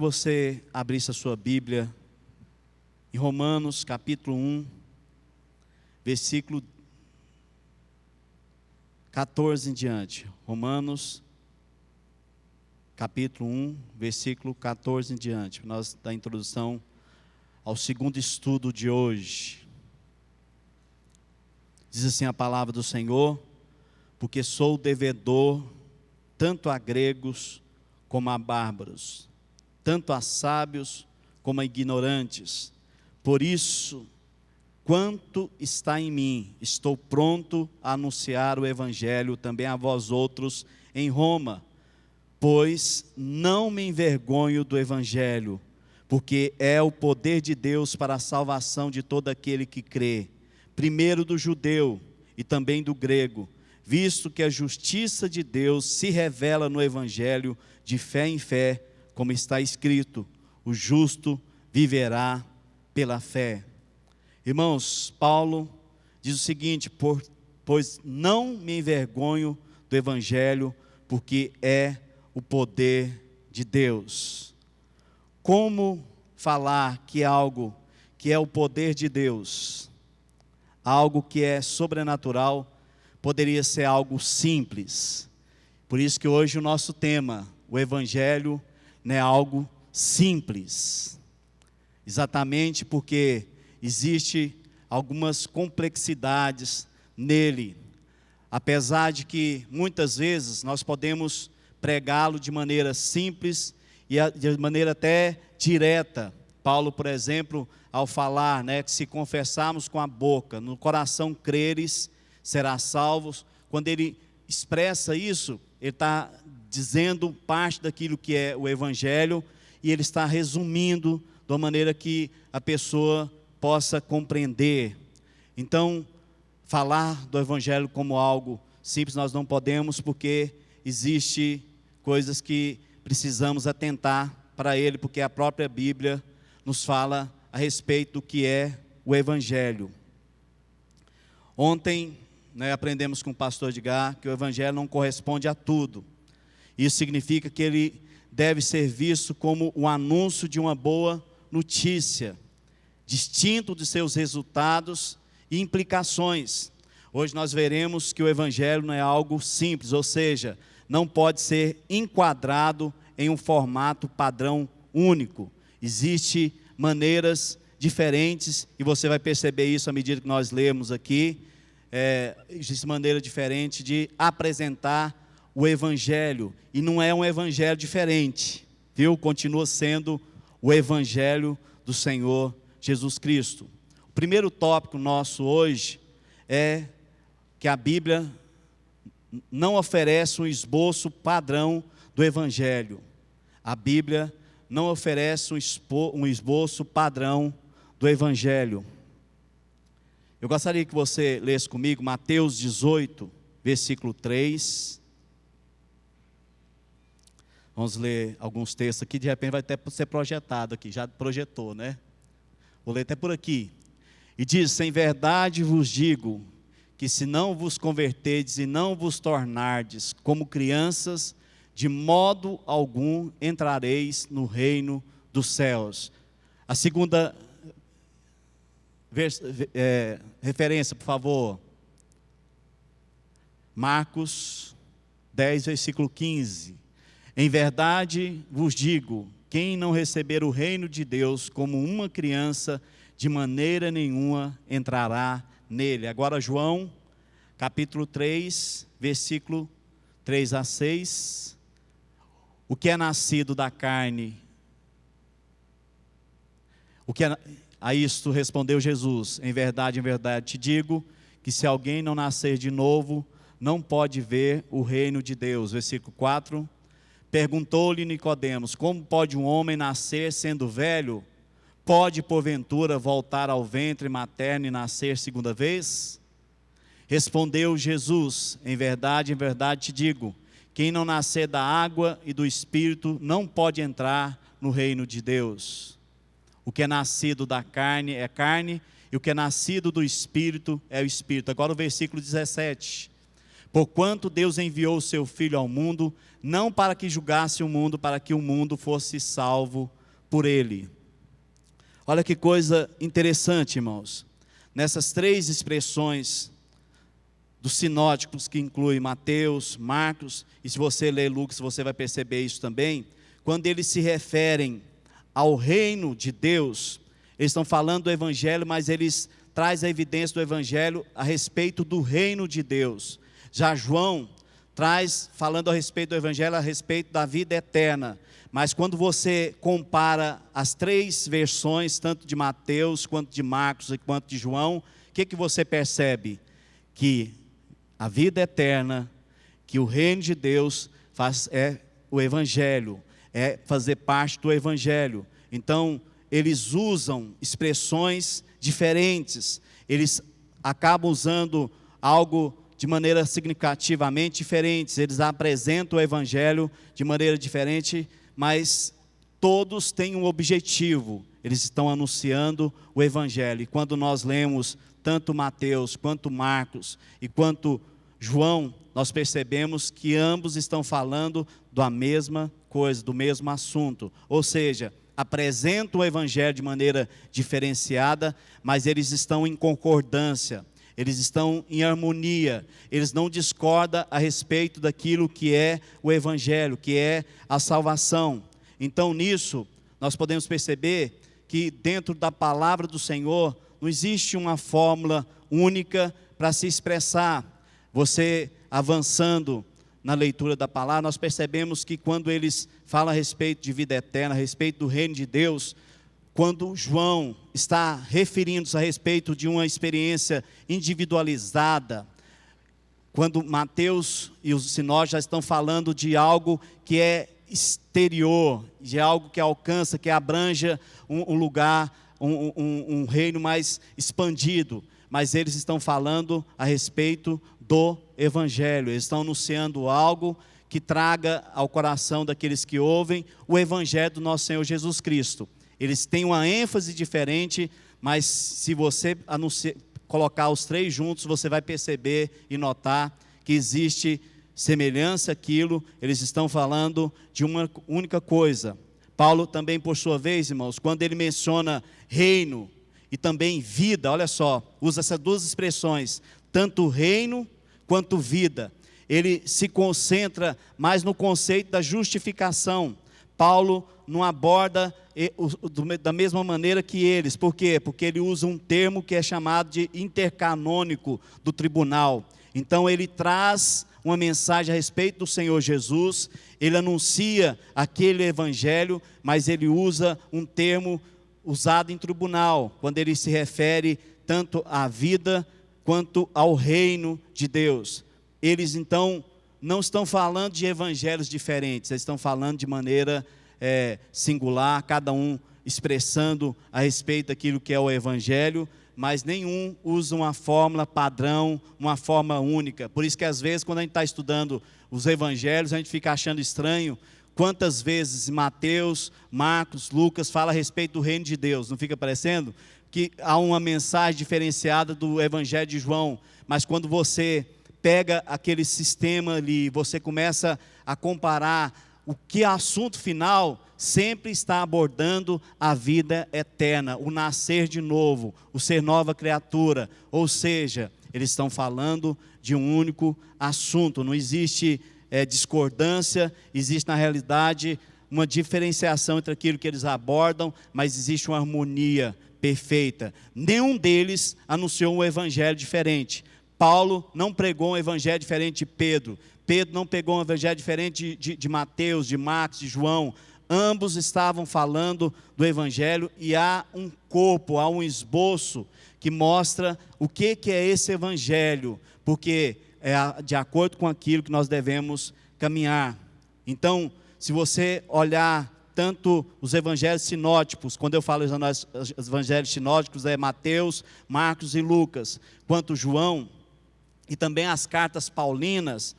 você abrisse a sua Bíblia em Romanos capítulo 1, versículo 14 em diante. Romanos capítulo 1, versículo 14 em diante. Nós da introdução ao segundo estudo de hoje. Diz assim a palavra do Senhor: porque sou devedor tanto a gregos como a bárbaros, tanto a sábios como a ignorantes. Por isso, quanto está em mim, estou pronto a anunciar o evangelho também a vós outros em Roma, pois não me envergonho do evangelho, porque é o poder de Deus para a salvação de todo aquele que crê, primeiro do judeu e também do grego, visto que a justiça de Deus se revela no evangelho de fé em fé, como está escrito: o justo viverá pela fé. Irmãos, Paulo diz o seguinte: pois não me envergonho do evangelho, porque é o poder de Deus. Como falar que algo que é o poder de Deus, algo que é sobrenatural, poderia ser algo simples? Por isso que hoje o nosso tema, o evangelho, não é algo simples. Exatamente porque existe algumas complexidades nele. Apesar de que muitas vezes nós podemos pregá-lo de maneira simples e de maneira até direta. Paulo, por exemplo, ao falar, que se confessarmos com a boca, no coração creres, será salvos. Quando ele expressa isso, ele está dizendo parte daquilo que é o evangelho, e ele está resumindo de uma maneira que a pessoa possa compreender. Então, falar do evangelho como algo simples nós não podemos, porque existe coisas que precisamos atentar para ele, porque a própria Bíblia nos fala a respeito do que é o evangelho. Ontem, aprendemos com o pastor Edgar que o evangelho não corresponde a tudo. Isso significa que ele deve ser visto como o anúncio de uma boa notícia, distinto de seus resultados e implicações. Hoje nós veremos que o evangelho não é algo simples, ou seja, não pode ser enquadrado em um formato padrão único. Existem maneiras diferentes, e você vai perceber isso à medida que nós lemos aqui. Existe maneira diferente de apresentar o evangelho, e não é um evangelho diferente, viu? Continua sendo o evangelho do Senhor Jesus Cristo. O primeiro tópico nosso hoje é que a Bíblia não oferece um esboço padrão do evangelho. A Bíblia não oferece um esboço padrão do evangelho. Eu gostaria que você lesse comigo Mateus 18, versículo 3. Vamos ler alguns textos aqui, de repente vai até ser projetado aqui, já projetou, né? Vou ler até por aqui. E diz: em verdade vos digo, que se não vos converterdes e não vos tornardes como crianças, de modo algum entrareis no reino dos céus. A segunda referência, por favor. Marcos 10, versículo 15. Em verdade vos digo, quem não receber o reino de Deus como uma criança, de maneira nenhuma entrará nele. Agora João, capítulo 3, versículo 3 a 6. O que é nascido da carne? A isto respondeu Jesus: em verdade te digo, que se alguém não nascer de novo, não pode ver o reino de Deus. Versículo 4. Perguntou-lhe Nicodemos: como pode um homem nascer sendo velho? Pode porventura voltar ao ventre materno e nascer segunda vez? Respondeu Jesus: em verdade te digo, quem não nascer da água e do Espírito não pode entrar no reino de Deus. O que é nascido da carne é carne, e o que é nascido do Espírito é o Espírito. Agora o versículo 17. Porquanto Deus enviou o seu Filho ao mundo, não para que julgasse o mundo, para que o mundo fosse salvo por ele. Olha que coisa interessante, irmãos. Nessas três expressões dos sinóticos, que inclui Mateus, Marcos, e se você ler Lucas, você vai perceber isso também. Quando eles se referem ao reino de Deus, eles estão falando do Evangelho, mas eles trazem a evidência do Evangelho a respeito do reino de Deus. Já João traz, falando a respeito do Evangelho, a respeito da vida eterna. Mas quando você compara as três versões, tanto de Mateus, quanto de Marcos e quanto de João, o que você percebe? Que a vida eterna, que o reino de Deus é o Evangelho, é fazer parte do Evangelho. Então, eles usam expressões diferentes, eles acabam usando algo de maneira significativamente diferente, eles apresentam o Evangelho de maneira diferente, mas todos têm um objetivo, eles estão anunciando o Evangelho. E quando nós lemos tanto Mateus, quanto Marcos e quanto João, nós percebemos que ambos estão falando da mesma coisa, do mesmo assunto, ou seja, apresentam o Evangelho de maneira diferenciada, mas eles estão em concordância, eles estão em harmonia, eles não discordam a respeito daquilo que é o Evangelho, que é a salvação. Então nisso, nós podemos perceber que dentro da palavra do Senhor, não existe uma fórmula única para se expressar. Você avançando na leitura da palavra, nós percebemos que quando eles falam a respeito de vida eterna, a respeito do reino de Deus, quando João está referindo-se a respeito de uma experiência individualizada, quando Mateus e os sinóticos já estão falando de algo que é exterior, de algo que alcança, que abranja um lugar, um reino mais expandido, mas eles estão falando a respeito do Evangelho, eles estão anunciando algo que traga ao coração daqueles que ouvem o Evangelho do nosso Senhor Jesus Cristo. Eles têm uma ênfase diferente, mas se você colocar os três juntos, você vai perceber e notar que existe semelhança àquilo. Eles estão falando de uma única coisa. Paulo também, por sua vez, irmãos, quando ele menciona reino e também vida, olha só, usa essas duas expressões, tanto reino quanto vida. Ele se concentra mais no conceito da justificação. Paulo não aborda da mesma maneira que eles. Por quê? Porque ele usa um termo que é chamado de intercanônico do tribunal. Então ele traz uma mensagem a respeito do Senhor Jesus, ele anuncia aquele evangelho, mas ele usa um termo usado em tribunal, quando ele se refere tanto à vida quanto ao reino de Deus. Eles então não estão falando de evangelhos diferentes, eles estão falando de maneira singular, cada um expressando a respeito daquilo que é o evangelho, mas nenhum usa uma fórmula padrão, uma forma única. Por isso que às vezes quando a gente está estudando os evangelhos, a gente fica achando estranho quantas vezes Mateus, Marcos, Lucas fala a respeito do reino de Deus. Não fica parecendo que há uma mensagem diferenciada do evangelho de João, mas quando você pega aquele sistema ali, você começa a comparar, o que assunto final sempre está abordando a vida eterna, o nascer de novo, o ser nova criatura. Ou seja, eles estão falando de um único assunto, não existe discordância, existe na realidade uma diferenciação entre aquilo que eles abordam, mas existe uma harmonia perfeita. Nenhum deles anunciou um evangelho diferente. Paulo não pregou um evangelho diferente de Pedro. Pedro não pegou um evangelho diferente de Mateus, de Marcos, de João. Ambos estavam falando do evangelho e há um corpo, há um esboço que mostra o que é esse evangelho, porque é de acordo com aquilo que nós devemos caminhar. Então, se você olhar tanto os evangelhos sinóticos, quando eu falo os evangelhos sinóticos, é Mateus, Marcos e Lucas, quanto João, e também as cartas paulinas,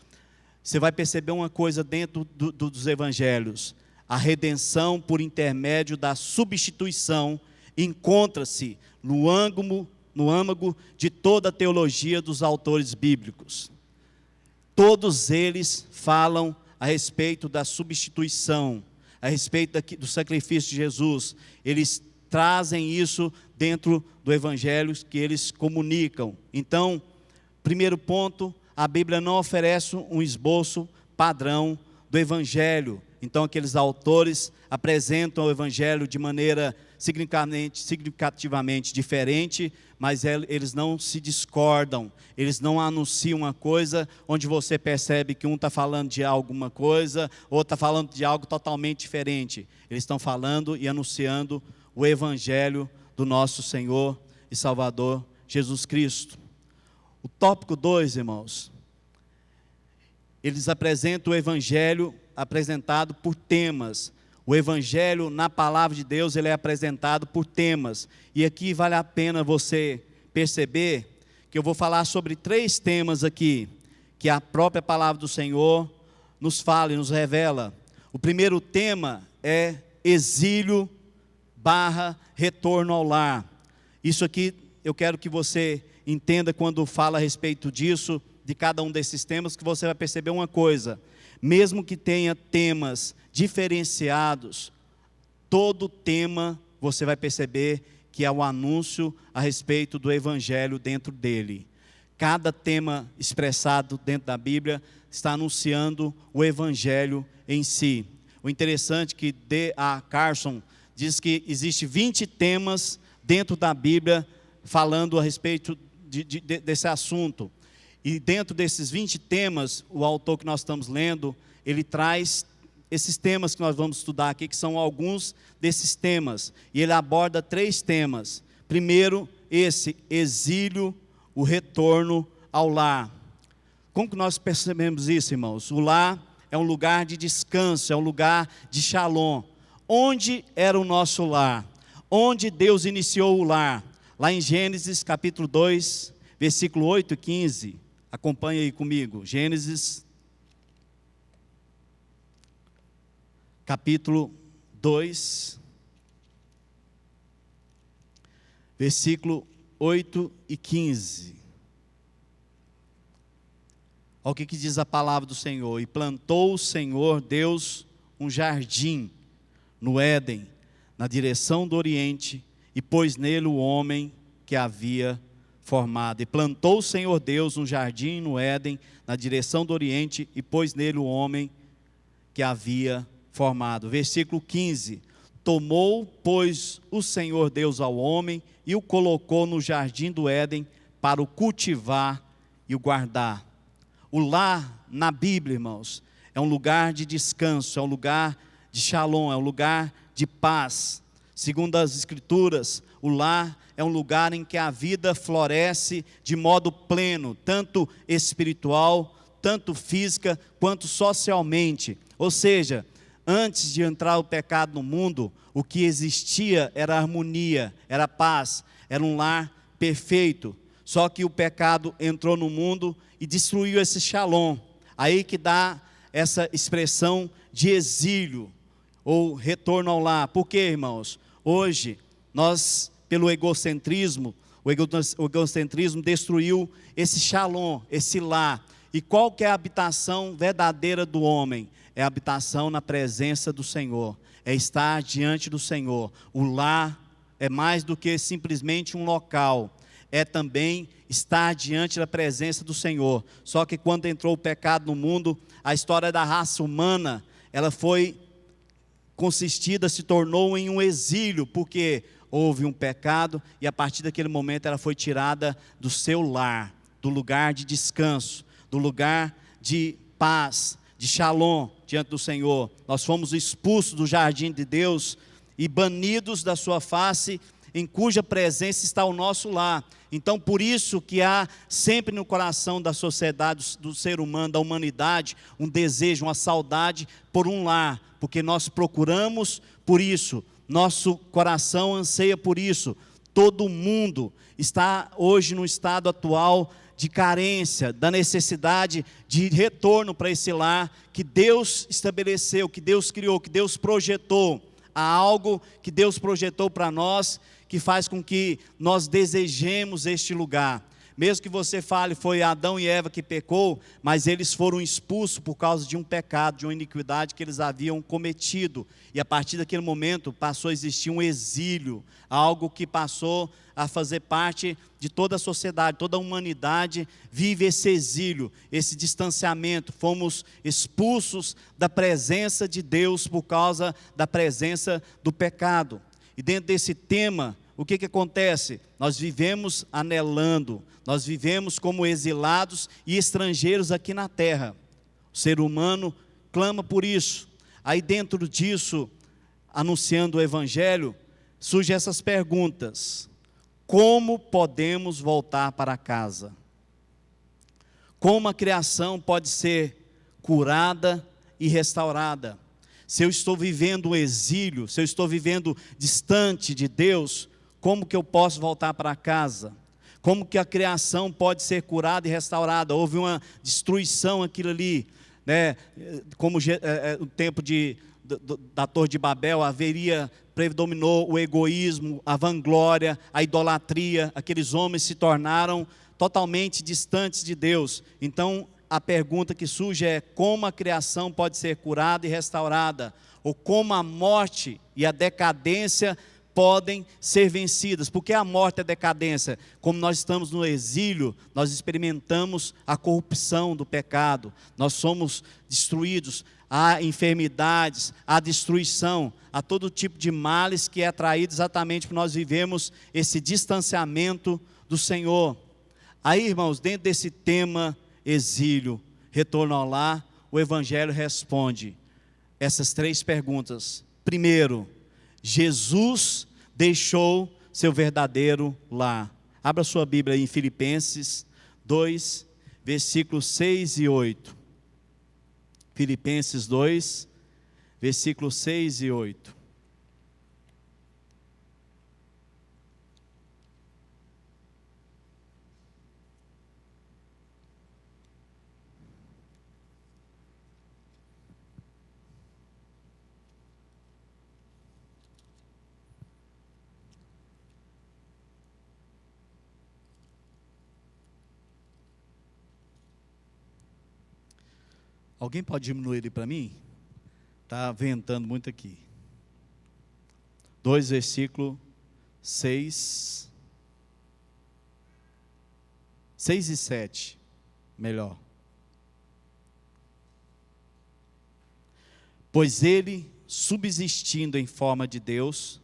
você vai perceber uma coisa dentro dos evangelhos: a redenção por intermédio da substituição encontra-se no âmago de toda a teologia dos autores bíblicos. Todos eles falam a respeito da substituição, a respeito do sacrifício de Jesus. Eles trazem isso dentro do evangelho que eles comunicam. Então, primeiro ponto, a Bíblia não oferece um esboço padrão do evangelho. Então, aqueles autores apresentam o evangelho de maneira significativamente diferente, mas eles não se discordam, eles não anunciam uma coisa onde você percebe que um está falando de alguma coisa, outro está falando de algo totalmente diferente. Eles estão falando e anunciando o evangelho do nosso Senhor e Salvador Jesus Cristo. O tópico 2, irmãos, eles apresentam o evangelho apresentado por temas. O evangelho na palavra de Deus, ele é apresentado por temas. E aqui vale a pena você perceber que eu vou falar sobre 3 temas aqui, que a própria palavra do Senhor nos fala e nos revela. O primeiro tema é exílio / retorno ao lar. Isso aqui eu quero que você entenda quando fala a respeito disso, de cada um desses temas, que você vai perceber uma coisa: mesmo que tenha temas diferenciados, todo tema você vai perceber que é o anúncio a respeito do evangelho dentro dele. Cada tema expressado dentro da Bíblia está anunciando o evangelho em si. O interessante é que D.A. Carson diz que existe 20 temas dentro da Bíblia falando a respeito desse assunto. E dentro desses 20 temas, o autor que nós estamos lendo, ele traz esses temas que nós vamos estudar aqui, que são alguns desses temas. E ele aborda 3 temas. Primeiro, esse exílio, o retorno ao lar. Como que nós percebemos isso, irmãos? O lar é um lugar de descanso, é um lugar de shalom. Onde era o nosso lar? Onde Deus iniciou o lar? Lá em Gênesis capítulo 2, versículo 8 e 15. Acompanhe aí comigo. Gênesis capítulo 2, versículo 8 e 15. Olha o que diz a palavra do Senhor. E plantou o Senhor Deus um jardim no Éden, na direção do Oriente, e pôs nele o homem que havia formado. E plantou o Senhor Deus um jardim no Éden, na direção do Oriente, e pôs nele o homem que havia formado. Versículo 15. Tomou, pois, o Senhor Deus ao homem, e o colocou no jardim do Éden, para o cultivar e o guardar. O lar, na Bíblia, irmãos, é um lugar de descanso, é um lugar de shalom, é um lugar de paz. Segundo as Escrituras, o lar é um lugar em que a vida floresce de modo pleno, tanto espiritual, tanto física, quanto socialmente. Ou seja, antes de entrar o pecado no mundo, o que existia era harmonia, era paz, era um lar perfeito. Só que o pecado entrou no mundo e destruiu esse shalom. Aí que dá essa expressão de exílio, ou retorno ao lar. Por quê, irmãos? Hoje, nós, pelo egocentrismo, o egocentrismo destruiu esse shalom, esse lar. E qual que é a habitação verdadeira do homem? É a habitação na presença do Senhor, é estar diante do Senhor. O lar é mais do que simplesmente um local, é também estar diante da presença do Senhor. Só que quando entrou o pecado no mundo, a história da raça humana, ela foi consistida, se tornou em um exílio, porque houve um pecado, e a partir daquele momento ela foi tirada do seu lar, do lugar de descanso, do lugar de paz, de shalom diante do Senhor. Nós fomos expulsos do jardim de Deus e banidos da sua face, em cuja presença está o nosso lar. Então, por isso que há sempre no coração da sociedade, do ser humano, da humanidade, um desejo, uma saudade por um lar, porque nós procuramos por isso, nosso coração anseia por isso. Todo mundo está hoje no estado atual de carência, da necessidade de retorno para esse lar que Deus estabeleceu, que Deus criou, que Deus projetou. Há algo que Deus projetou para nós, que faz com que nós desejemos este lugar. Mesmo que você fale, foi Adão e Eva que pecou, mas eles foram expulsos por causa de um pecado, de uma iniquidade que eles haviam cometido. E a partir daquele momento passou a existir um exílio, algo que passou a fazer parte de toda a sociedade, toda a humanidade vive esse exílio, esse distanciamento. Fomos expulsos da presença de Deus por causa da presença do pecado. E dentro desse tema, o que acontece? Nós vivemos anelando, nós vivemos como exilados e estrangeiros aqui na terra. O ser humano clama por isso. Aí dentro disso, anunciando o Evangelho, surgem essas perguntas: como podemos voltar para casa? Como a criação pode ser curada e restaurada? Se eu estou vivendo o exílio, se eu estou vivendo distante de Deus, como que eu posso voltar para casa? Como que a criação pode ser curada e restaurada? Houve uma destruição aquilo ali, né? Como o tempo da Torre de Babel, predominou o egoísmo, a vanglória, a idolatria. Aqueles homens se tornaram totalmente distantes de Deus. Então a pergunta que surge é: como a criação pode ser curada e restaurada? Ou como a morte e a decadência podem ser vencidas? Porque a morte e a decadência, como nós estamos no exílio, nós experimentamos a corrupção do pecado, nós somos destruídos, há enfermidades, há destruição, há todo tipo de males que é atraído exatamente por nós vivemos esse distanciamento do Senhor. Aí, irmãos, dentro desse tema exílio, retorno ao lar, o Evangelho responde essas três perguntas. Primeiro, Jesus deixou seu verdadeiro lar. Abra sua Bíblia aí em Filipenses 2, versículos 6 e 8. Filipenses 2, versículos 6 e 8. Alguém pode diminuir ele para mim? Está ventando muito aqui. 2, versículo 6 e 7, melhor. Pois ele, subsistindo em forma de Deus,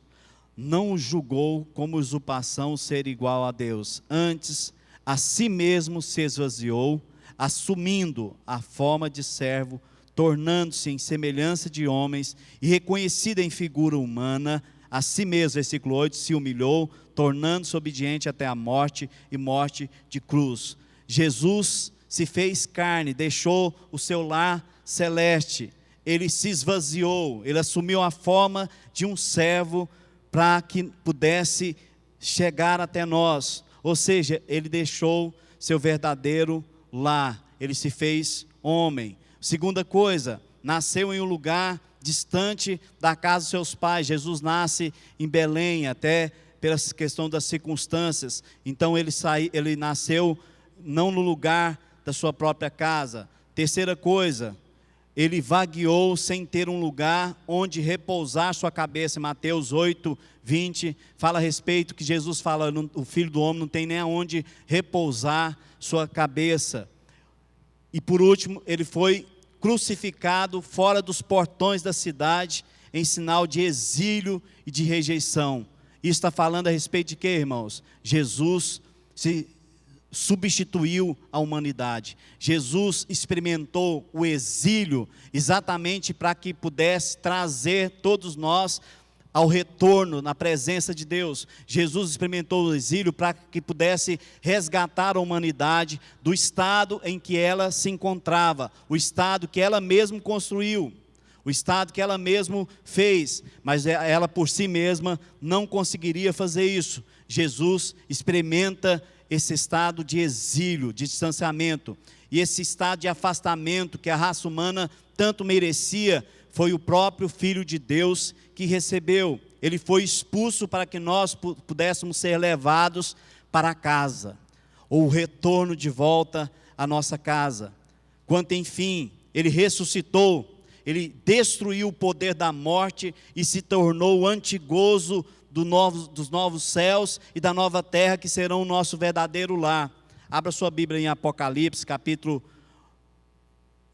não o julgou como usurpação ser igual a Deus. Antes, a si mesmo se esvaziou, assumindo a forma de servo, tornando-se em semelhança de homens, e reconhecido em figura humana, a si mesmo, versículo 8, se humilhou, tornando-se obediente até a morte, e morte de cruz. Jesus se fez carne, deixou o seu lar celeste, ele se esvaziou, ele assumiu a forma de um servo, para que pudesse chegar até nós, ou seja, ele deixou seu verdadeiro lar, ele se fez homem. Segunda coisa, nasceu em um lugar distante da casa dos seus pais. Jesus nasce em Belém, até pela questão das circunstâncias. Então ele nasceu não no lugar da sua própria casa. Terceira coisa, ele vagueou sem ter um lugar onde repousar sua cabeça. Mateus 8, 20, fala a respeito que Jesus fala, o Filho do Homem não tem nem aonde repousar sua cabeça. E por último, ele foi crucificado fora dos portões da cidade, em sinal de exílio e de rejeição. Isso está falando a respeito de quê, irmãos? Jesus se substituiu a humanidade. Jesus experimentou o exílio exatamente para que pudesse trazer todos nós ao retorno na presença de Deus. Jesus experimentou o exílio para que pudesse resgatar a humanidade do estado em que ela se encontrava, o estado que ela mesma construiu, o estado que ela mesma fez, mas ela por si mesma não conseguiria fazer isso. Jesus experimenta esse estado de exílio, de distanciamento, e esse estado de afastamento que a raça humana tanto merecia, foi o próprio Filho de Deus que recebeu. Ele foi expulso para que nós pudéssemos ser levados para casa. ou o retorno de volta à nossa casa. Quanto enfim, Ele ressuscitou, Ele destruiu o poder da morte e se tornou o antigozo dos novos céus e da nova terra que serão o nosso verdadeiro lar. Abra sua Bíblia em Apocalipse, capítulo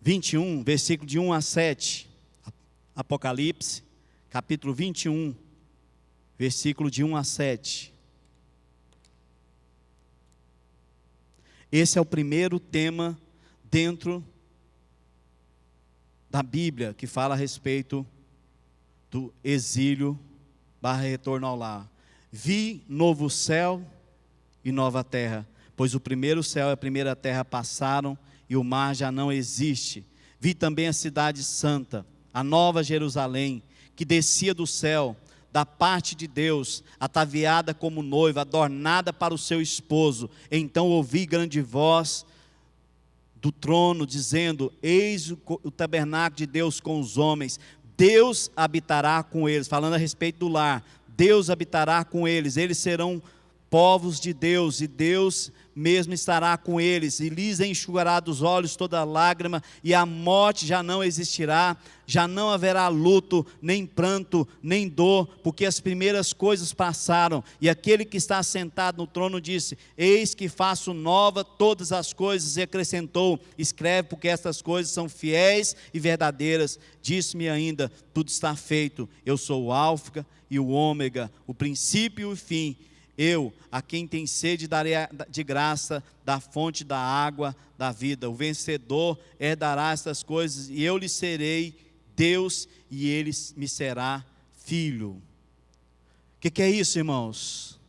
21, versículo de 1 a 7. Apocalipse, capítulo 21, versículo de 1 a 7. Esse é o primeiro tema dentro da Bíblia que fala a respeito do exílio / retorno ao lar. Vi novo céu e nova terra, pois o primeiro céu e a primeira terra passaram e o mar já não existe. Vi também a cidade santa, a nova Jerusalém, que descia do céu, da parte de Deus, ataviada como noiva, adornada para o seu esposo. Então ouvi grande voz do trono, dizendo: eis o tabernáculo de Deus com os homens, Deus habitará com eles. Falando a respeito do lar, Deus habitará com eles, eles serão povos de Deus, e Deus mesmo estará com eles, e lhes enxugará dos olhos toda lágrima, e a morte já não existirá, já não haverá luto, nem pranto, nem dor, porque as primeiras coisas passaram. E aquele que está sentado no trono disse: eis que faço nova todas as coisas, e acrescentou: escreve, porque estas coisas são fiéis e verdadeiras. Disse-me ainda: tudo está feito, eu sou o alfa e o ômega, o princípio e o fim. Eu, a quem tem sede, darei de graça da fonte da água da vida. O vencedor herdará estas coisas, e eu lhe serei Deus, e ele me será filho. O que é isso, irmãos?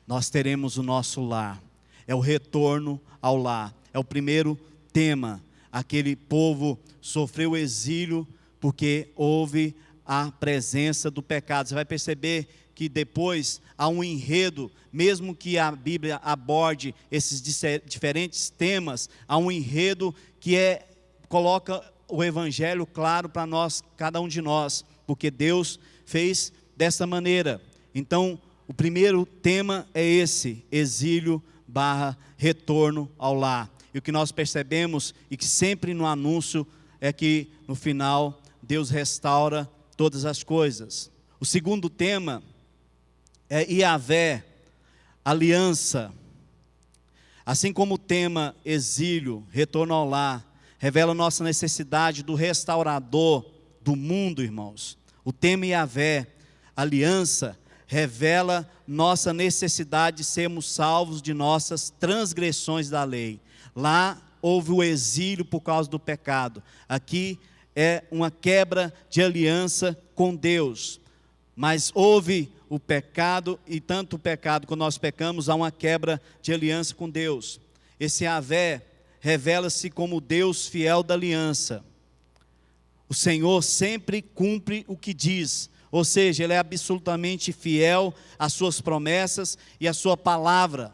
Nós teremos o nosso lar. É o retorno ao lar. É o primeiro tema. Aquele povo sofreu o exílio porque houve a presença do pecado. Você vai perceber que depois há um enredo, mesmo que a Bíblia aborde esses diferentes temas, há um enredo que coloca o Evangelho claro para nós, cada um de nós, porque Deus fez dessa maneira. Então, o primeiro tema é esse: exílio / retorno ao lar. E o que nós percebemos, e que sempre no anúncio, é que no final Deus restaura todas as coisas. O segundo tema é Yahvé, aliança. Assim como o tema exílio, retorno ao lar, revela nossa necessidade do restaurador do mundo, irmãos. O tema Yahvé, aliança, revela nossa necessidade de sermos salvos de nossas transgressões da lei. Lá houve o exílio por causa do pecado. Aqui é uma quebra de aliança com Deus. Mas houve o pecado, e tanto o pecado quando nós pecamos, há uma quebra de aliança com Deus. Esse Yahvé revela-se como Deus fiel da aliança. O Senhor sempre cumpre o que diz, ou seja, Ele é absolutamente fiel às suas promessas e à sua palavra.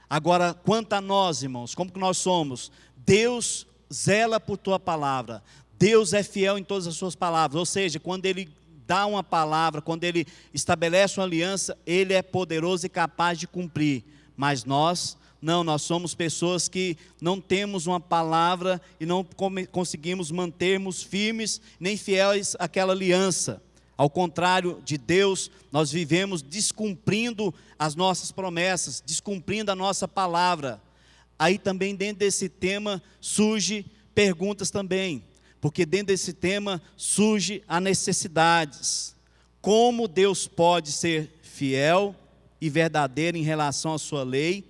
Agora, quanto a nós, irmãos, como que nós somos? Deus zela por tua palavra, Deus é fiel em todas as suas palavras, ou seja, quando Ele dá uma palavra, quando Ele estabelece uma aliança, Ele é poderoso e capaz de cumprir. Mas nós somos pessoas que não temos uma palavra e não conseguimos mantermos firmes nem fiéis àquela aliança. Ao contrário de Deus, nós vivemos descumprindo as nossas promessas, descumprindo a nossa palavra. Aí também dentro desse tema surgem perguntas também. Porque dentro desse tema surge a necessidades. Como Deus pode ser fiel e verdadeiro em relação à sua lei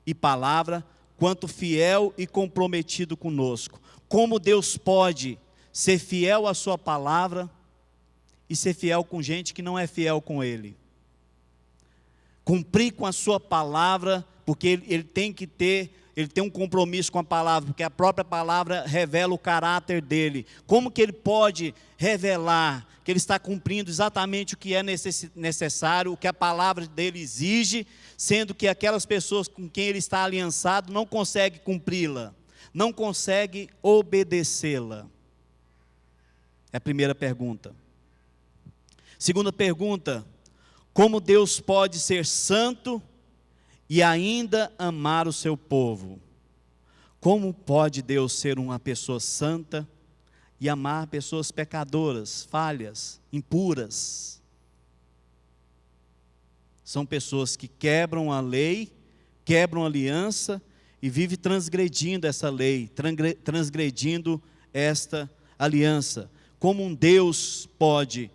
e palavra, quanto fiel e comprometido conosco? Como Deus pode ser fiel à sua palavra e ser fiel com gente que não é fiel com Ele? Cumprir com a sua palavra, porque ele tem que ter... Ele tem um compromisso com a palavra, porque a própria palavra revela o caráter dele. Como que ele pode revelar que ele está cumprindo exatamente o que é necessário, o que a palavra dele exige, sendo que aquelas pessoas com quem ele está aliançado não conseguem cumpri-la, não conseguem obedecê-la? É a primeira pergunta. Segunda pergunta: como Deus pode ser santo e ainda amar o seu povo. Como pode Deus ser uma pessoa santa e amar pessoas pecadoras, falhas, impuras? São pessoas que quebram a lei, quebram a aliança e vivem transgredindo essa lei, transgredindo esta aliança. Como um Deus pode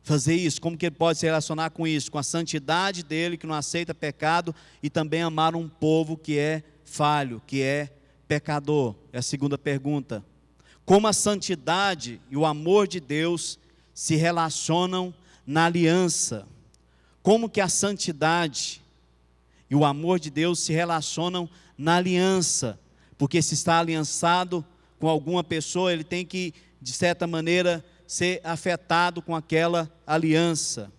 fazer isso? Como que ele pode se relacionar com isso? Com a santidade dele, que não aceita pecado, e também amar um povo que é falho, que é pecador? É a segunda pergunta. Como a santidade e o amor de Deus se relacionam na aliança? Como que a santidade e o amor de Deus se relacionam na aliança? Porque se está aliançado com alguma pessoa, ele tem que, de certa maneira, ser afetado com aquela aliança.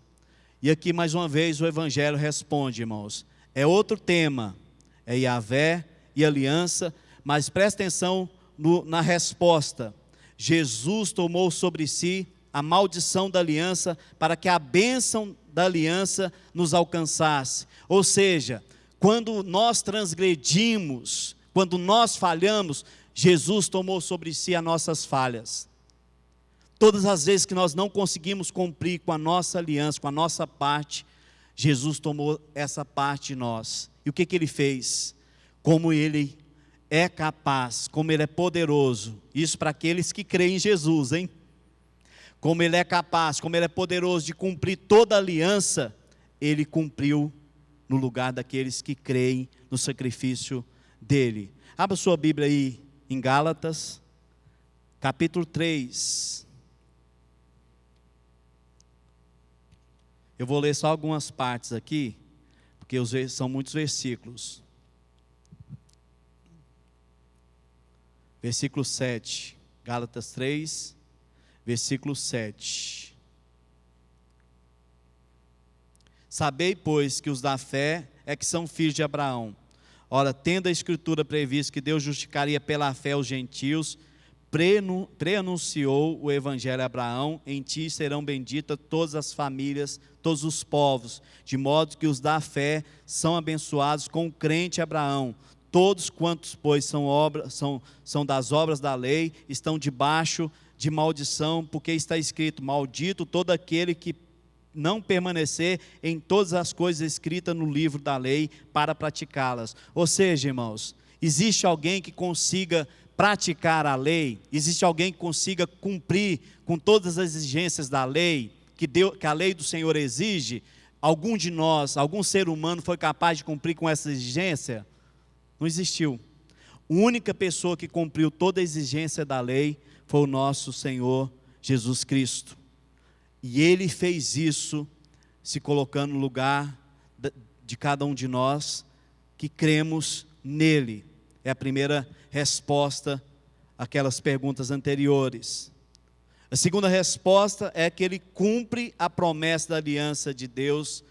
E aqui mais uma vez o Evangelho responde, irmãos. É outro tema, é Yahvé e aliança, mas presta atenção na resposta. Jesus tomou sobre si a maldição da aliança para que a bênção da aliança nos alcançasse. Ou seja, quando nós transgredimos, quando nós falhamos, Jesus tomou sobre si as nossas falhas. Todas as vezes que nós não conseguimos cumprir com a nossa aliança, com a nossa parte, Jesus tomou essa parte de nós. E o que ele fez? Como ele é capaz, como ele é poderoso, isso para aqueles que creem em Jesus, hein? Como ele é capaz, como ele é poderoso de cumprir toda a aliança, ele cumpriu no lugar daqueles que creem no sacrifício dele. Abra sua Bíblia aí em Gálatas, capítulo 3. Eu vou ler só algumas partes aqui, porque são muitos versículos. Versículo 7, Gálatas 3, versículo 7. Sabei, pois, que os da fé é que são filhos de Abraão. Ora, tendo a Escritura previsto que Deus justificaria pela fé os gentios, preanunciou o Evangelho a Abraão: em ti serão benditas todas as famílias, todos os povos, de modo que os da fé são abençoados com o crente Abraão. Todos quantos, pois, são das obras da lei, estão debaixo de maldição, porque está escrito: maldito todo aquele que não permanecer em todas as coisas escritas no livro da lei para praticá-las. Ou seja, irmãos, existe alguém que consiga praticar a lei? Existe alguém que consiga cumprir com todas as exigências da lei, que a lei do Senhor exige? Algum de nós, algum ser humano foi capaz de cumprir com essa exigência? Não existiu. A única pessoa que cumpriu toda a exigência da lei foi o nosso Senhor Jesus Cristo. E Ele fez isso se colocando no lugar de cada um de nós que cremos nele. É a primeira resposta àquelas perguntas anteriores. A segunda resposta é que Ele cumpre a promessa da aliança de Deus,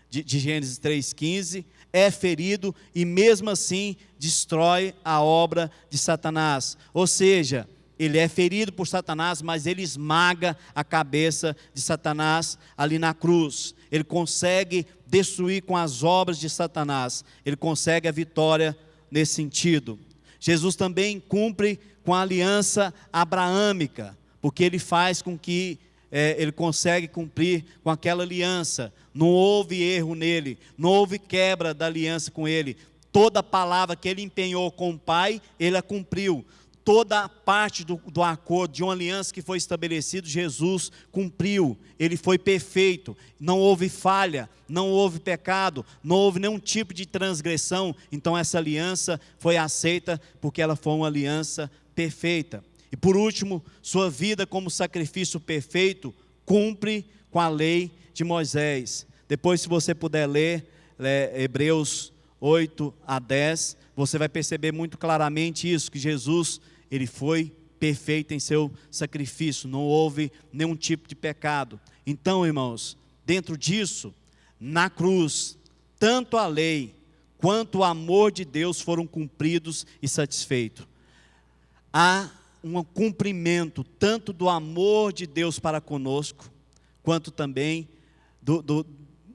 de Gênesis 3,15, é ferido e mesmo assim destrói a obra de Satanás. Ou seja, ele é ferido por Satanás, mas ele esmaga a cabeça de Satanás ali na cruz. Ele consegue destruir com as obras de Satanás, ele consegue a vitória nesse sentido. Jesus também cumpre com a aliança abraâmica, porque ele faz com que ele consegue cumprir com aquela aliança. Não houve erro nele, não houve quebra da aliança com ele. Toda palavra que ele empenhou com o Pai, ele a cumpriu. Toda parte do acordo, de uma aliança que foi estabelecido, Jesus cumpriu. Ele foi perfeito, não houve falha, não houve pecado, não houve nenhum tipo de transgressão. Então essa aliança foi aceita porque ela foi uma aliança perfeita. E por último, sua vida como sacrifício perfeito cumpre com a lei de Moisés. Depois, se você puder ler Hebreus 8 a 10, você vai perceber muito claramente isso, que Jesus, ele foi perfeito em seu sacrifício, não houve nenhum tipo de pecado. Então, irmãos, dentro disso, na cruz, tanto a lei quanto o amor de Deus foram cumpridos e satisfeitos. Há um cumprimento tanto do amor de Deus para conosco, quanto também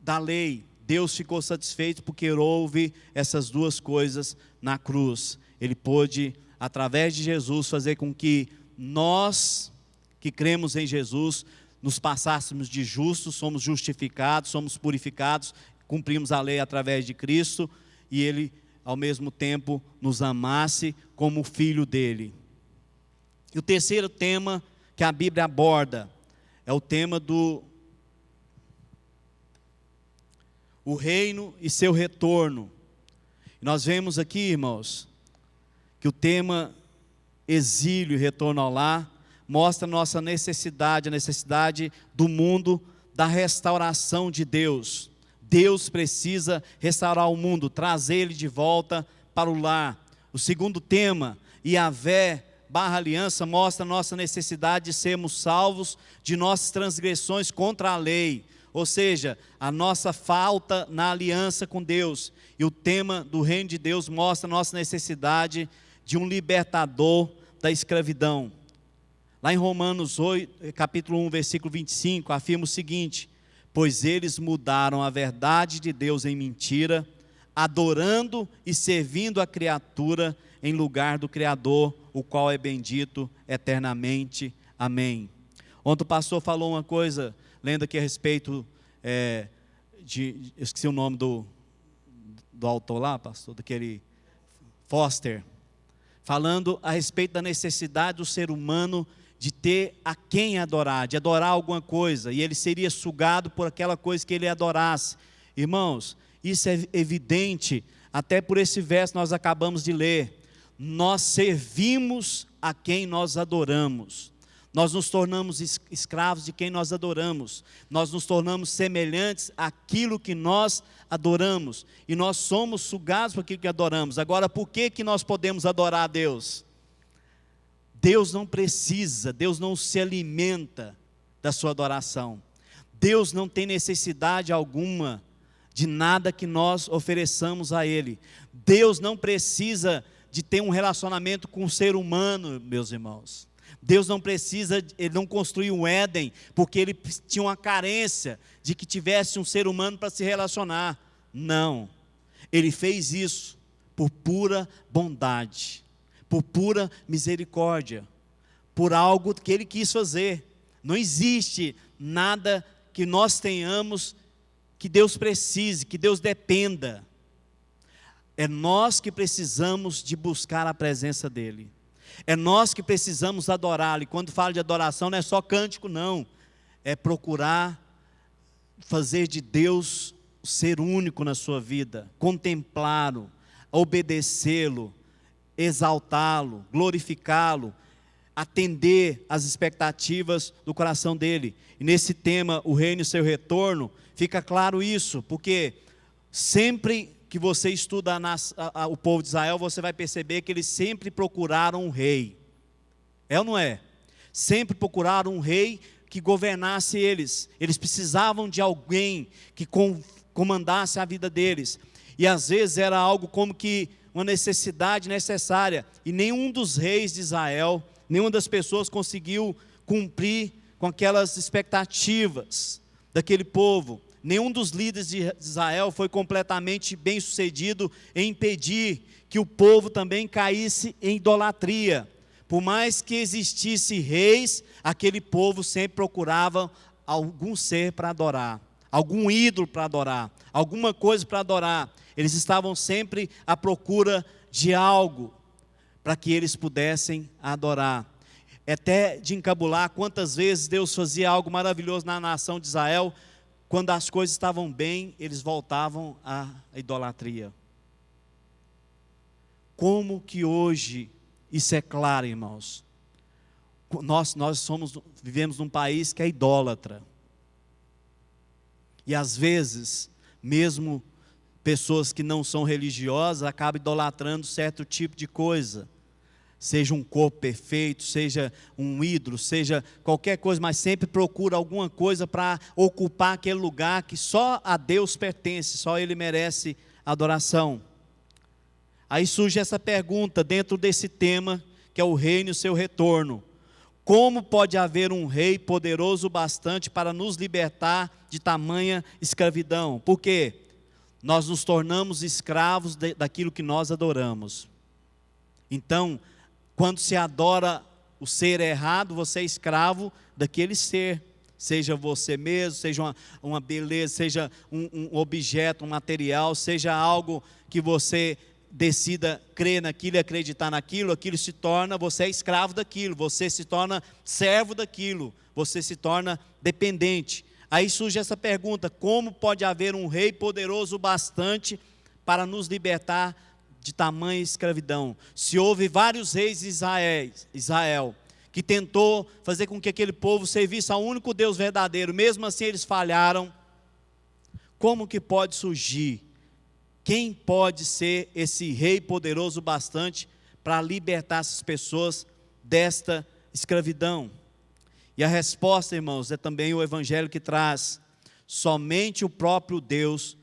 da lei. Deus ficou satisfeito porque houve essas duas coisas na cruz. Ele pôde, através de Jesus, fazer com que nós, que cremos em Jesus, nos passássemos de justos, somos justificados, somos purificados, cumprimos a lei através de Cristo, e Ele, ao mesmo tempo, nos amasse como filho dele. E o terceiro tema que a Bíblia aborda é o tema do o reino e seu retorno. Nós vemos aqui, irmãos, que o tema exílio e retorno ao lar mostra a nossa necessidade, a necessidade do mundo da restauração de Deus. Deus precisa restaurar o mundo, trazer ele de volta para o lar. O segundo tema, Yahvé / aliança, mostra a nossa necessidade de sermos salvos de nossas transgressões contra a lei, ou seja, a nossa falta na aliança com Deus. E o tema do reino de Deus mostra a nossa necessidade de um libertador da escravidão. Lá em Romanos 8, capítulo 1, versículo 25, afirma o seguinte: pois eles mudaram a verdade de Deus em mentira, adorando e servindo a criatura em lugar do Criador, o qual é bendito eternamente. Amém. Ontem o pastor falou uma coisa, lendo aqui a respeito eu esqueci o nome do autor lá, pastor, daquele Foster, falando a respeito da necessidade do ser humano de ter a quem adorar, de adorar alguma coisa, e ele seria sugado por aquela coisa que ele adorasse. Irmãos, isso é evidente, até por esse verso que nós acabamos de ler. Nós servimos a quem nós adoramos. Nós nos tornamos escravos de quem nós adoramos. Nós nos tornamos semelhantes àquilo que nós adoramos. E nós somos sugados por aquilo que adoramos. Agora, por que nós podemos adorar a Deus? Deus não precisa, Deus não se alimenta da sua adoração. Deus não tem necessidade alguma de nada que nós ofereçamos a Ele. Deus não precisa de ter um relacionamento com o ser humano, meus irmãos. Deus não precisa, Ele não construiu um Éden, porque Ele tinha uma carência de que tivesse um ser humano para se relacionar. Não, Ele fez isso por pura bondade, por pura misericórdia, por algo que Ele quis fazer. Não existe nada que nós tenhamos que Deus precise, que Deus dependa. É nós que precisamos de buscar a presença dEle. É nós que precisamos adorá-lo. E quando falo de adoração, não é só cântico, não. É procurar fazer de Deus o ser único na sua vida, contemplá-lo, obedecê-lo, exaltá-lo, glorificá-lo, atender às expectativas do coração dele. E nesse tema, o reino e seu retorno, fica claro isso, porque sempre que você estuda o povo de Israel, você vai perceber que eles sempre procuraram um rei. É ou não é? Sempre procuraram um rei que governasse eles. Eles precisavam de alguém que comandasse a vida deles. E às vezes era algo como que uma necessidade necessária. E nenhum dos reis de Israel, nenhuma das pessoas conseguiu cumprir com aquelas expectativas daquele povo. Nenhum dos líderes de Israel foi completamente bem sucedido em impedir que o povo também caísse em idolatria. Por mais que existisse reis, aquele povo sempre procurava algum ser para adorar, algum ídolo para adorar, alguma coisa para adorar. Eles estavam sempre à procura de algo para que eles pudessem adorar. É até de encabular quantas vezes Deus fazia algo maravilhoso na nação de Israel. Quando as coisas estavam bem, eles voltavam à idolatria. Como que hoje isso é claro, irmãos? Nós vivemos num país que é idólatra. E às vezes, mesmo pessoas que não são religiosas, acabam idolatrando certo tipo de coisa. Seja um corpo perfeito, seja um ídolo, seja qualquer coisa, mas sempre procura alguma coisa para ocupar aquele lugar que só a Deus pertence, só Ele merece adoração. Aí surge essa pergunta dentro desse tema, que é o reino e o seu retorno. Como pode haver um rei poderoso bastante para nos libertar de tamanha escravidão? Por quê? nós nos tornamos escravos daquilo que nós adoramos. Então, quando se adora o ser errado, você é escravo daquele ser. Seja você mesmo, seja uma beleza, seja um objeto, um material, seja algo que você decida crer naquilo e acreditar naquilo, aquilo se torna, você é escravo daquilo, você se torna servo daquilo, você se torna dependente. Aí surge essa pergunta: como pode haver um rei poderoso bastante para nos libertar de tamanha escravidão? Se houve vários reis de Israel, que tentou fazer com que aquele povo servisse ao único Deus verdadeiro, mesmo assim eles falharam, como que pode surgir? Quem pode ser esse rei poderoso bastante para libertar essas pessoas desta escravidão? E a resposta, irmãos, é também o Evangelho que traz: somente o próprio Deus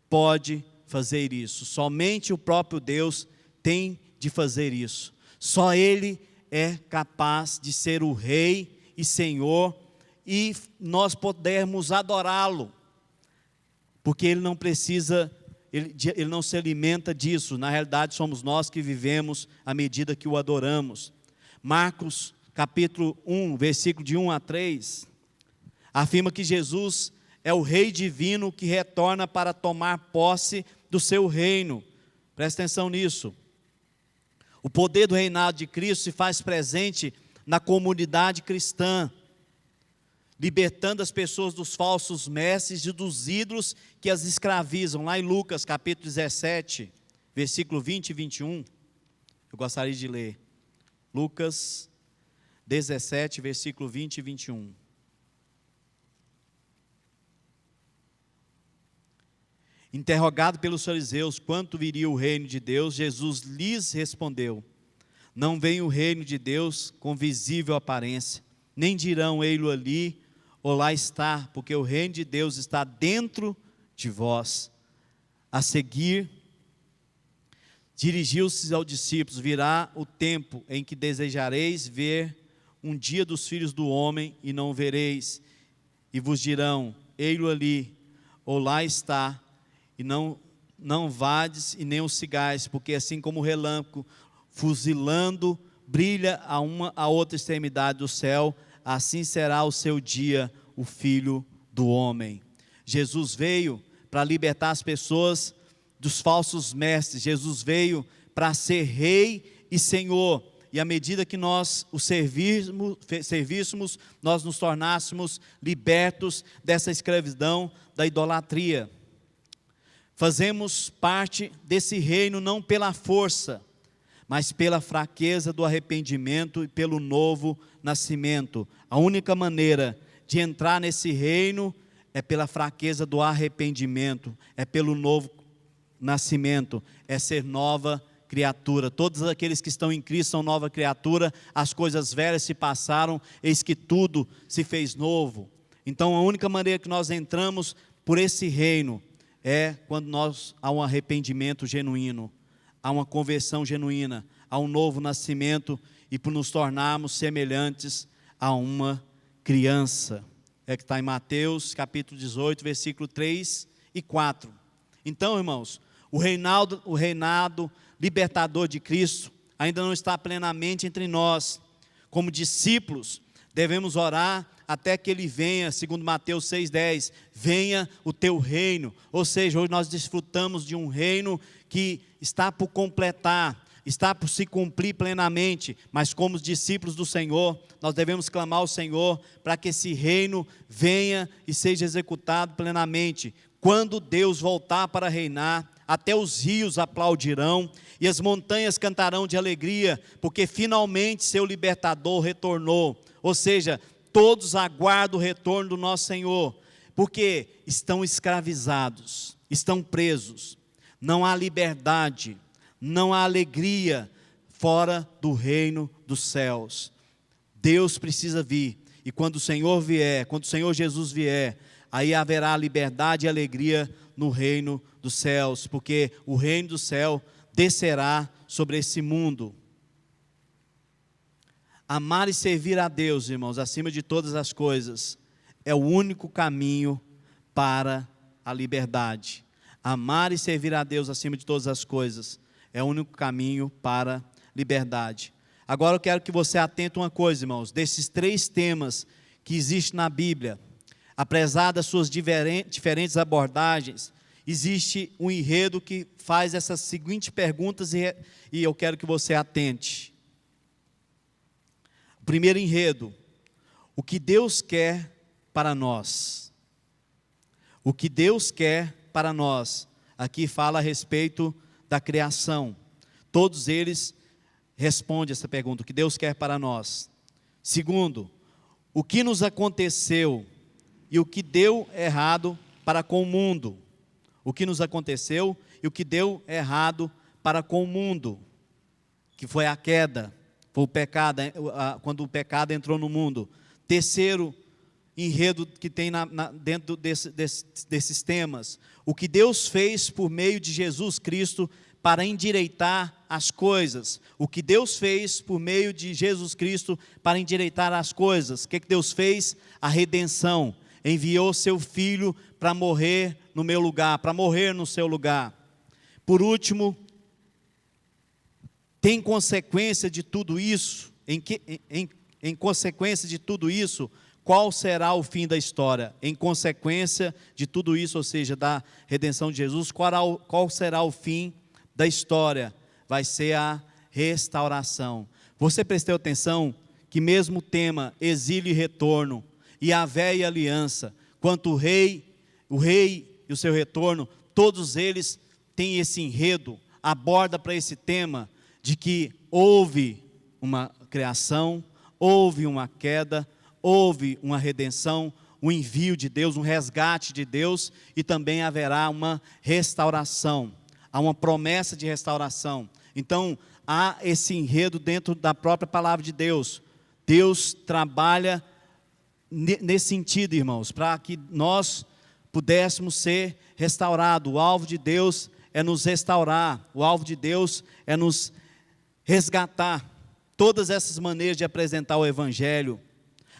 pode fazer isso, somente o próprio Deus tem de fazer isso, só Ele é capaz de ser o Rei e Senhor, e nós podemos adorá-lo, porque Ele não precisa, Ele não se alimenta disso. Na realidade somos nós que vivemos à medida que o adoramos. Marcos capítulo 1, versículo de 1 a 3, afirma que Jesus é o Rei divino que retorna para tomar posse do seu reino. Presta atenção nisso. O poder do reinado de Cristo se faz presente na comunidade cristã, libertando as pessoas dos falsos mestres e dos ídolos que as escravizam. Lá em Lucas capítulo 17, versículo 20 e 21, eu gostaria de ler. Lucas 17, versículo 20 e 21. Interrogado pelos fariseus quanto viria o reino de Deus, Jesus lhes respondeu: não vem o reino de Deus com visível aparência, nem dirão ei-lo ali ou lá está, porque o reino de Deus está dentro de vós. A seguir, dirigiu-se aos discípulos: virá o tempo em que desejareis ver um dia dos filhos do homem e não o vereis, e vos dirão ei-lo ali ou lá está, e não vades e nem os sigais, porque assim como o relâmpago fuzilando brilha a outra extremidade do céu, assim será o seu dia, o Filho do Homem. Jesus veio para libertar as pessoas dos falsos mestres. Jesus veio para ser Rei e Senhor, e à medida que nós o servíssemos, nós nos tornássemos libertos dessa escravidão da idolatria. Fazemos parte desse reino não pela força, mas pela fraqueza do arrependimento e pelo novo nascimento. A única maneira de entrar nesse reino é pela fraqueza do arrependimento, é pelo novo nascimento, é ser nova criatura. Todos aqueles que estão em Cristo são nova criatura, as coisas velhas se passaram, eis que tudo se fez novo. Então a única maneira que nós entramos por esse reino é quando há um arrependimento genuíno, há uma conversão genuína, há um novo nascimento, e por nos tornarmos semelhantes a uma criança. É que está em Mateus capítulo 18, versículo 3 e 4. Então, irmãos, o reinado libertador de Cristo ainda não está plenamente entre nós. Como discípulos, devemos orar até que Ele venha, segundo Mateus 6,10, venha o teu reino. Ou seja, hoje nós desfrutamos de um reino que está por completar, está por se cumprir plenamente, mas como discípulos do Senhor, nós devemos clamar ao Senhor para que esse reino venha e seja executado plenamente. Quando Deus voltar para reinar, até os rios aplaudirão e as montanhas cantarão de alegria, porque finalmente seu libertador retornou. Ou seja, todos aguardam o retorno do nosso Senhor, porque estão escravizados, estão presos, não há liberdade, não há alegria fora do reino dos céus. Deus precisa vir, e quando o Senhor vier, quando o Senhor Jesus vier, aí haverá liberdade e alegria no reino dos céus, porque o reino do céu descerá sobre esse mundo. Amar e servir a Deus, irmãos, acima de todas as coisas, é o único caminho para a liberdade. Amar e servir a Deus acima de todas as coisas é o único caminho para a liberdade. Agora eu quero que você atente uma coisa, irmãos, desses 3 temas que existem na Bíblia, apesar das suas diferentes abordagens, existe um enredo que faz essas seguintes perguntas e eu quero que você atente. O primeiro enredo: o que Deus quer para nós? O que Deus quer para nós? Aqui fala a respeito da criação. Todos eles respondem essa pergunta: o que Deus quer para nós? Segundo, o que nos aconteceu e o que deu errado para com o mundo? O que nos aconteceu e o que deu errado para com o mundo, que foi a queda, foi o pecado, quando o pecado entrou no mundo. Terceiro enredo que tem dentro desses temas: o que Deus fez por meio de Jesus Cristo para endireitar as coisas. O que Deus fez por meio de Jesus Cristo para endireitar as coisas. O que Deus fez? A redenção. Enviou seu Filho para morrer no meu lugar, para morrer no seu lugar. Por último, tem consequência de tudo isso? Em consequência de tudo isso, qual será o fim da história? Em consequência de tudo isso, ou seja, da redenção de Jesus, qual será o fim da história? Vai ser a restauração. Você prestou atenção que mesmo o tema exílio e retorno, e a velha aliança, quanto o rei e o seu retorno, todos eles têm esse enredo, aborda para esse tema de que houve uma criação, houve uma queda, houve uma redenção, um envio de Deus, um resgate de Deus, e também haverá uma restauração, há uma promessa de restauração. Então, há esse enredo dentro da própria palavra de Deus. Deus trabalha nesse sentido, irmãos, para que nós pudéssemos ser restaurados. O alvo de Deus é nos restaurar, o alvo de Deus é nos resgatar. Todas essas maneiras de apresentar o Evangelho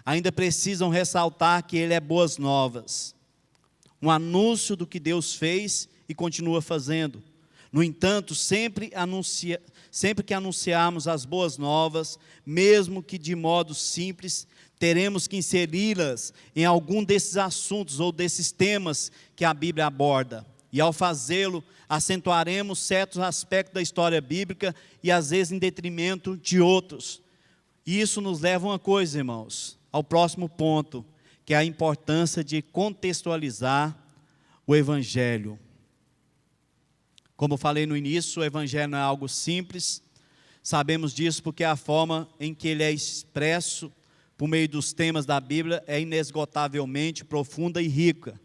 ainda precisam ressaltar que ele é boas novas, um anúncio do que Deus fez e continua fazendo. No entanto, sempre que anunciarmos as boas novas, mesmo que de modo simples, teremos que inseri-las em algum desses assuntos ou desses temas que a Bíblia aborda. E ao fazê-lo, acentuaremos certos aspectos da história bíblica e às vezes em detrimento de outros. E isso nos leva a uma coisa, irmãos, ao próximo ponto, que é a importância de contextualizar o Evangelho. Como eu falei no início, o Evangelho não é algo simples. Sabemos disso porque a forma em que ele é expresso por meio dos temas da Bíblia é inesgotavelmente profunda e rica.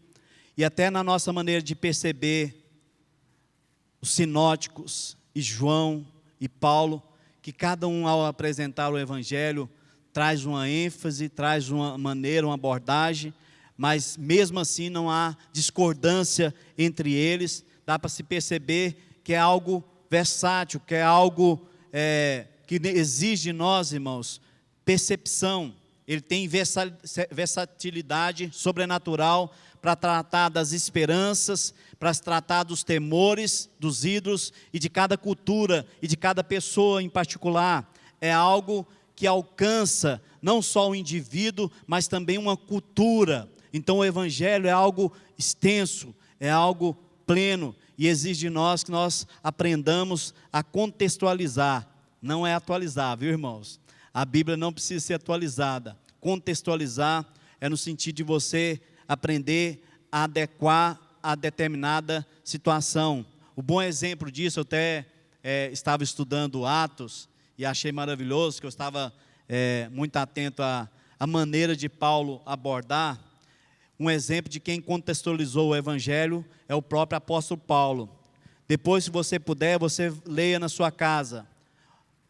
E até na nossa maneira de perceber os sinóticos, e João e Paulo, que cada um ao apresentar o Evangelho traz uma ênfase, traz uma maneira, uma abordagem, mas mesmo assim não há discordância entre eles. Dá para se perceber que é algo versátil, que é algo que exige de nós, irmãos, percepção. Ele tem versatilidade sobrenatural para tratar das esperanças, para tratar dos temores, dos ídolos e de cada cultura e de cada pessoa em particular. É algo que alcança não só o indivíduo, mas também uma cultura. Então o Evangelho é algo extenso, é algo pleno, e exige de nós que nós aprendamos a contextualizar. Não é atualizar, viu, irmãos? A Bíblia não precisa ser atualizada. Contextualizar é no sentido de você aprender a adequar a determinada situação. O bom exemplo disso, eu até estava estudando Atos e achei maravilhoso, que eu estava muito atento à maneira de Paulo abordar. Um exemplo de quem contextualizou o Evangelho é o próprio apóstolo Paulo. Depois, se você puder, você leia na sua casa,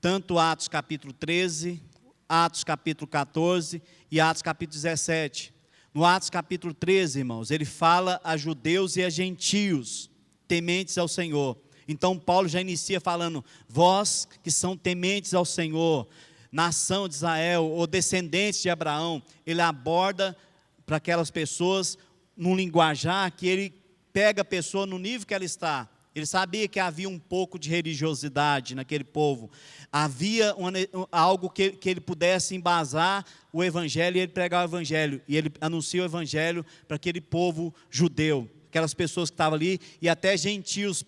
tanto Atos capítulo 13, Atos capítulo 14 e Atos capítulo 17. No Atos capítulo 13, irmãos, ele fala a judeus e a gentios, tementes ao Senhor. Então Paulo já inicia falando: vós que são tementes ao Senhor, nação de Israel, ou descendentes de Abraão. Ele aborda para aquelas pessoas num linguajar que ele pega a pessoa no nível que ela está. Ele sabia que havia um pouco de religiosidade naquele povo. Havia algo que ele pudesse embasar o evangelho e ele pregar o evangelho. E ele anuncia o evangelho para aquele povo judeu, aquelas pessoas que estavam ali, e até gentios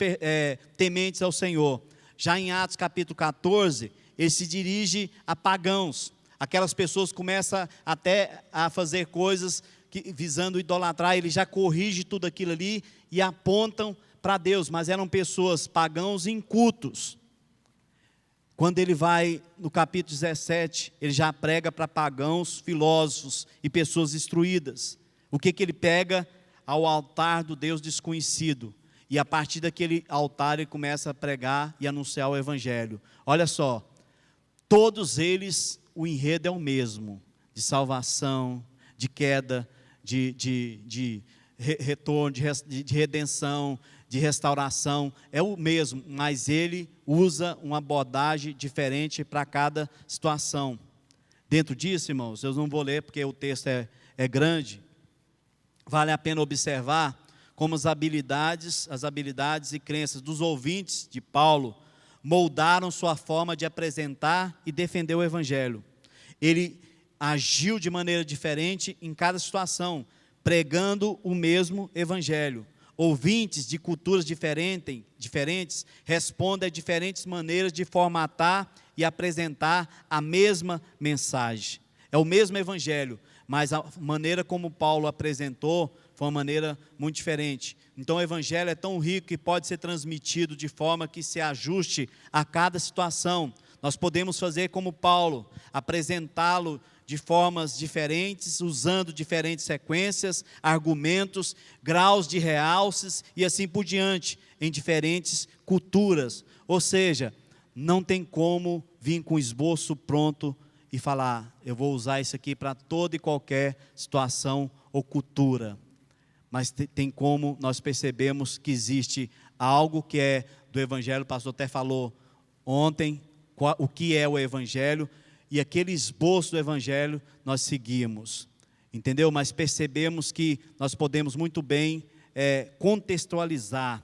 tementes ao Senhor. Já em Atos capítulo 14, ele se dirige a pagãos. Aquelas pessoas começam até a fazer coisas visando idolatrar. Ele já corrige tudo aquilo ali e apontam para Deus, mas eram pessoas pagãos incultos. Quando ele vai no capítulo 17, ele já prega para pagãos, filósofos e pessoas instruídas. O que ele pega? Ao altar do Deus desconhecido. E a partir daquele altar ele começa a pregar e anunciar o evangelho. Olha só, todos eles, o enredo é o mesmo, de salvação, de queda, de retorno, de redenção, de restauração, é o mesmo, mas ele usa uma abordagem diferente para cada situação. Dentro disso, irmãos, eu não vou ler porque o texto é grande, vale a pena observar como as habilidades e crenças dos ouvintes de Paulo moldaram sua forma de apresentar e defender o evangelho. Ele agiu de maneira diferente em cada situação, pregando o mesmo evangelho. Ouvintes de culturas diferentes respondem a diferentes maneiras de formatar e apresentar a mesma mensagem. É o mesmo evangelho, mas a maneira como Paulo apresentou foi uma maneira muito diferente. Então o evangelho é tão rico que pode ser transmitido de forma que se ajuste a cada situação. Nós podemos fazer como Paulo, apresentá-lo de formas diferentes, usando diferentes sequências, argumentos, graus de realces e assim por diante, em diferentes culturas. Ou seja, não tem como vir com esboço pronto e falar, eu vou usar isso aqui para toda e qualquer situação ou cultura. Mas tem como nós percebemos que existe algo que é do evangelho, o pastor até falou ontem, o que é o evangelho, e aquele esboço do evangelho nós seguimos, entendeu? Mas percebemos que nós podemos muito bem contextualizar,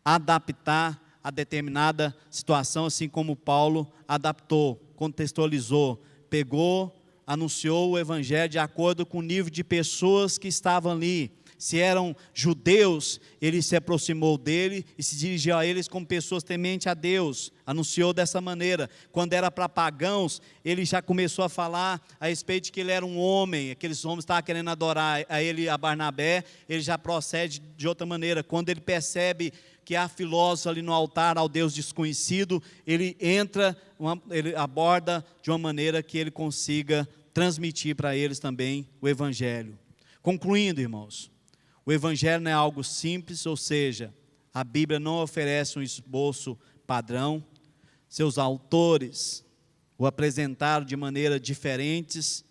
adaptar a determinada situação, assim como Paulo adaptou, contextualizou, pegou, anunciou o evangelho de acordo com o nível de pessoas que estavam ali. Se eram judeus, ele se aproximou dele e se dirigiu a eles como pessoas tementes a Deus, anunciou dessa maneira. Quando era para pagãos, ele já começou a falar a respeito de que ele era um homem, aqueles homens estavam querendo adorar a ele, a Barnabé, ele já procede de outra maneira. Quando ele percebe que há filósofos ali no altar ao Deus desconhecido, ele ele aborda de uma maneira que ele consiga transmitir para eles também o evangelho. Concluindo, irmãos, o evangelho não é algo simples, ou seja, a Bíblia não oferece um esboço padrão. Seus autores o apresentaram de maneiras diferentes,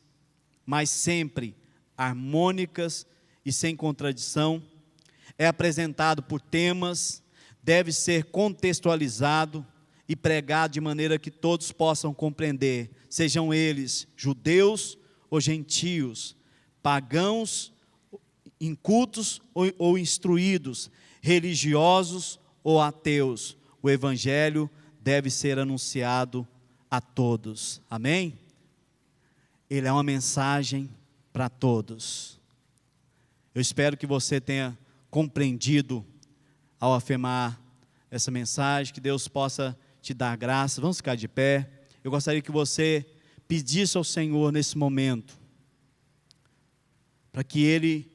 mas sempre harmônicas e sem contradição. É apresentado por temas, deve ser contextualizado e pregado de maneira que todos possam compreender, sejam eles judeus ou gentios, pagãos, incultos ou instruídos, religiosos ou ateus. O evangelho deve ser anunciado a todos. Amém? Ele é uma mensagem para todos. Eu espero que você tenha compreendido ao afirmar essa mensagem, que Deus possa te dar graça. Vamos ficar de pé. Eu gostaria que você pedisse ao Senhor nesse momento, para que Ele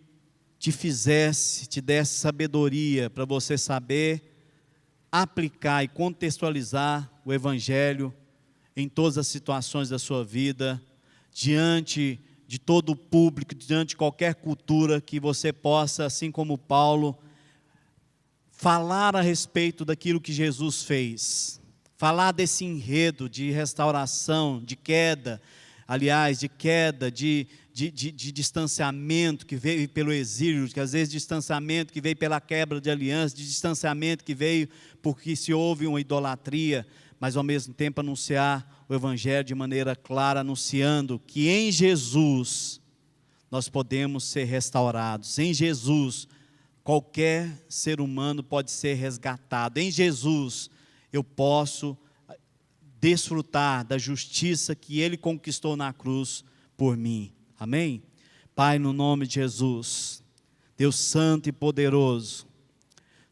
te desse sabedoria para você saber aplicar e contextualizar o evangelho em todas as situações da sua vida, diante de todo o público, diante de qualquer cultura, que você possa, assim como Paulo, falar a respeito daquilo que Jesus fez, falar desse enredo de restauração, de queda, de distanciamento que veio pelo exílio, que às vezes distanciamento que veio pela quebra de aliança, de distanciamento que veio porque se houve uma idolatria, mas ao mesmo tempo anunciar o evangelho de maneira clara, anunciando que em Jesus nós podemos ser restaurados, em Jesus qualquer ser humano pode ser resgatado. Em Jesus, eu posso desfrutar da justiça que Ele conquistou na cruz por mim. Amém? Pai, no nome de Jesus, Deus santo e poderoso,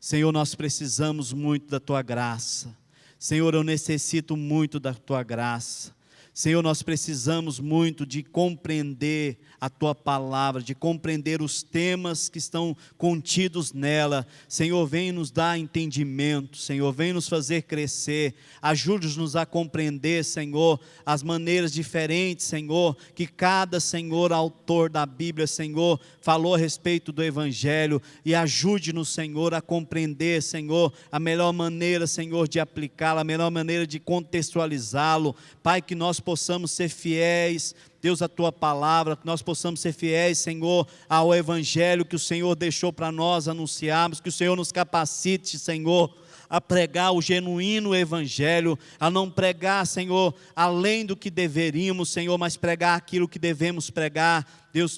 Senhor, nós precisamos muito da Tua graça. Senhor, eu necessito muito da Tua graça. Senhor, nós precisamos muito de compreender a Tua palavra, de compreender os temas que estão contidos nela. Senhor, vem nos dar entendimento, Senhor, vem nos fazer crescer, ajude-nos a compreender, Senhor, as maneiras diferentes, Senhor, que cada, Senhor, autor da Bíblia, Senhor, falou a respeito do Evangelho, e ajude-nos, Senhor, a compreender, Senhor, a melhor maneira, Senhor, de aplicá-lo, a melhor maneira de contextualizá-lo. Pai, que nós possamos ser fiéis, Deus, a Tua palavra, que nós possamos ser fiéis, Senhor, ao Evangelho que o Senhor deixou para nós anunciarmos, que o Senhor nos capacite, Senhor, a pregar o genuíno Evangelho, a não pregar, Senhor, além do que deveríamos, Senhor, mas pregar aquilo que devemos pregar, Deus,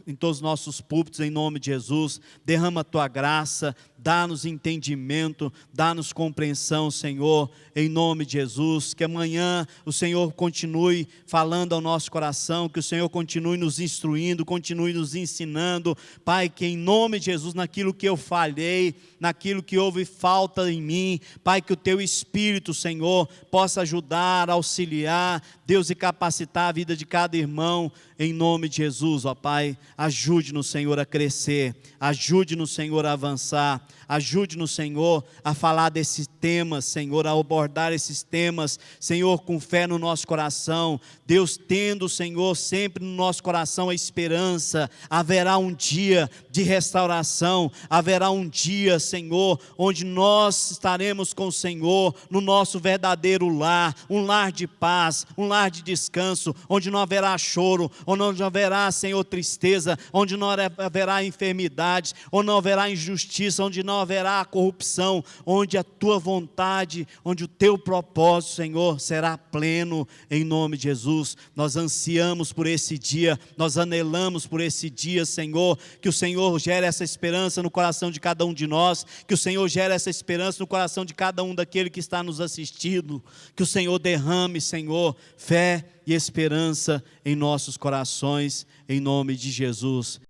em todos os nossos púlpitos, em nome de Jesus. Derrama a Tua graça, dá-nos entendimento, dá-nos compreensão, Senhor, em nome de Jesus. Que amanhã o Senhor continue falando ao nosso coração, que o Senhor continue nos instruindo, continue nos ensinando, Pai, que em nome de Jesus, naquilo que eu falhei, naquilo que houve falta em mim, Pai, que o Teu Espírito, Senhor, possa ajudar, auxiliar, Deus, e capacitar a vida de cada irmão, em nome de Jesus, ó Pai. Ajude-nos, Senhor, a crescer, ajude-nos, Senhor, a avançar, ajude-nos, Senhor, a falar desses temas, Senhor, a abordar esses temas, Senhor, com fé no nosso coração, Deus, tendo, Senhor, sempre no nosso coração a esperança. Haverá um dia de restauração, haverá um dia, Senhor, onde nós estaremos com o Senhor, no nosso verdadeiro lar, um lar de paz, um lar de descanso, onde não haverá choro, onde não haverá, Senhor, tristeza, onde não haverá enfermidade, onde não haverá injustiça, onde não haverá corrupção, onde a Tua vontade, onde o Teu propósito, Senhor, será pleno, em nome de Jesus. Nós ansiamos por esse dia, nós anelamos por esse dia, Senhor, que o Senhor gere essa esperança no coração de cada um de nós, que o Senhor gere essa esperança no coração de cada um daquele que está nos assistindo, que o Senhor derrame, Senhor, fé e esperança em nossos corações, em nome de Jesus.